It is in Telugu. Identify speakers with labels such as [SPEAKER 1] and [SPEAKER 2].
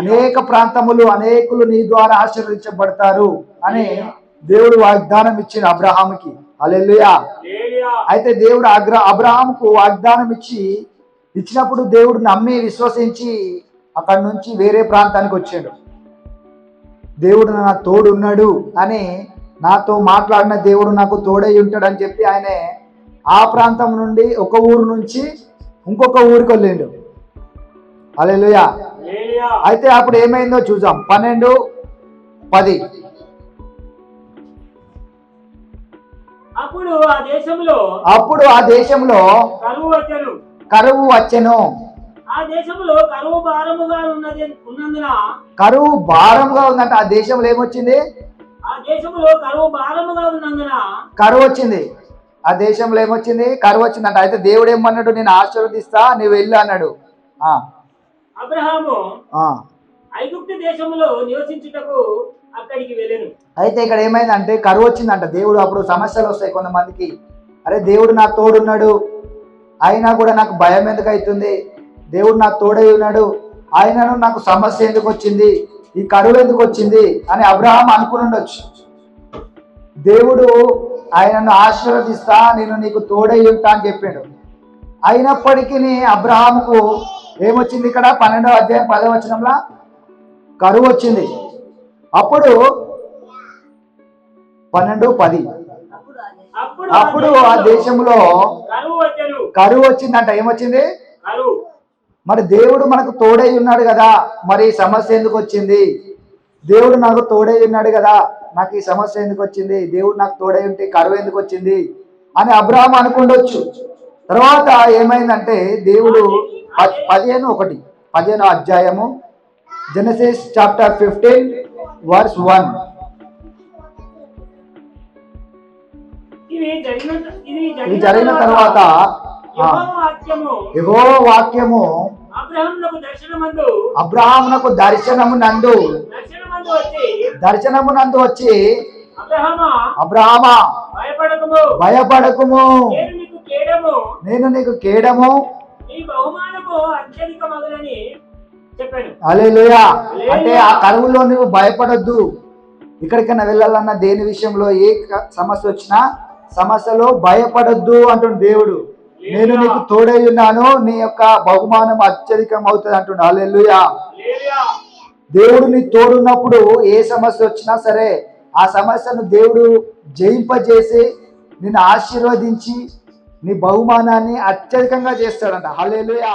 [SPEAKER 1] అనేక ప్రాంతములు అనేకులు నీ ద్వారా ఆశీర్వదించబడతారు అని దేవుడు వాగ్దానం ఇచ్చిన అబ్రహాముకి. హల్లెలూయా. అయితే దేవుడు అబ్రహాముకు వాగ్దానం ఇచ్చినప్పుడు దేవుడు నమ్మి విశ్వసించి అక్కడి నుంచి వేరే ప్రాంతానికి వచ్చాడు. దేవుడు నా తోడు ఉన్నాడు అని, నాతో మాట్లాడిన దేవుడు నాకు తోడై ఉంటాడని చెప్పి ఆయన ఆ ప్రాంతం నుండి ఒక ఊరు నుంచి ఇంకొక ఊరికి వెళ్ళిండు. హల్లెలూయా. అయితే అప్పుడు ఏమైందో చూద్దాం. 12:10.
[SPEAKER 2] అప్పుడు ఆ దేశంలో కరువు వచ్చెను.
[SPEAKER 1] ఆ దేశంలో కరువు భారముగా ఉందంట. ఆ దేశంలో ఏమొచ్చింది? కరువు వచ్చింది. ఆ దేశంలో ఏమొచ్చింది? కరువు వచ్చిందంట. అయితే దేవుడు ఏమన్నాడు? నేను ఆశీర్వదిస్తా, నీవు వెళ్ళు అన్నాడు.
[SPEAKER 2] అబ్రహాము ఐగుప్తు దేశంలో నివసించుటకు అక్కడికి వెళ్ళెను.
[SPEAKER 1] అయితే ఇక్కడ ఏమైందంటే కరువు వచ్చిందంట. దేవుడు అప్పుడు సమస్యలు వస్తాయి కొంతమందికి. అరే దేవుడు నా తోడున్నాడు, అయినా కూడా నాకు భయం ఎందుకు అవుతుంది? దేవుడు నాకు తోడై ఉన్నాడు, ఆయనను నాకు సమస్య ఎందుకు వచ్చింది, ఈ కరువు ఎందుకు వచ్చింది అని అబ్రహాం అనుకుని ఉండొచ్చు. దేవుడు ఆయనను ఆశీర్వదిస్తా, నేను నీకు తోడై ఉంటా అని చెప్పాడు. అయినప్పటికీ అబ్రహాముకు ఏమొచ్చింది? ఇక్కడ 12వ అధ్యాయం 10వ వచనంలో కరువు వచ్చింది. అప్పుడు 12:10 అప్పుడు ఆ దేశంలో కరువు వచ్చిందంట. ఏమొచ్చింది? మరి దేవుడు మనకు తోడై ఉన్నాడు కదా, మరి ఈ సమస్య ఎందుకు వచ్చింది? దేవుడు నాకు తోడై ఉన్నాడు కదా, నాకు ఈ సమస్య ఎందుకు వచ్చింది? దేవుడు నాకు తోడై ఉంటే కరువు ఎందుకు వచ్చింది అని అబ్రహాం అనుకుండొచ్చు. తర్వాత ఏమైందంటే దేవుడు 15వ అధ్యాయము జెనసిస్ చాప్టర్ 15:1. ఇది జరిగిన తర్వాత యెహోవా వాక్యము అబ్రహామునకు దర్శనమునందు వచ్చి అబ్రహామా భయపడకుము, నేను నీకు కేడము. హల్లెలూయా. అంటే ఆ కరువులో నువ్వు భయపడొద్దు. ఎక్కడికైనా వెళ్ళాలన్నా దేని విషయంలో ఏ సమస్య వచ్చినా సమస్యలో భయపడొద్దు అంటుండు దేవుడు. నేను నీకు తోడై ఉన్నాను, నీ యొక్క బహుమానం అత్యధికం అవుతుంది అంటుండు. హల్లెలూయా. దేవుడు నీ తోడున్నప్పుడు ఏ సమస్య వచ్చినా సరే ఆ సమస్యను దేవుడు జయింపజేసి నిన్ను ఆశీర్వదించి నీ బహుమానాన్ని అత్యధికంగా చేస్తాడంట. హల్లెలూయా.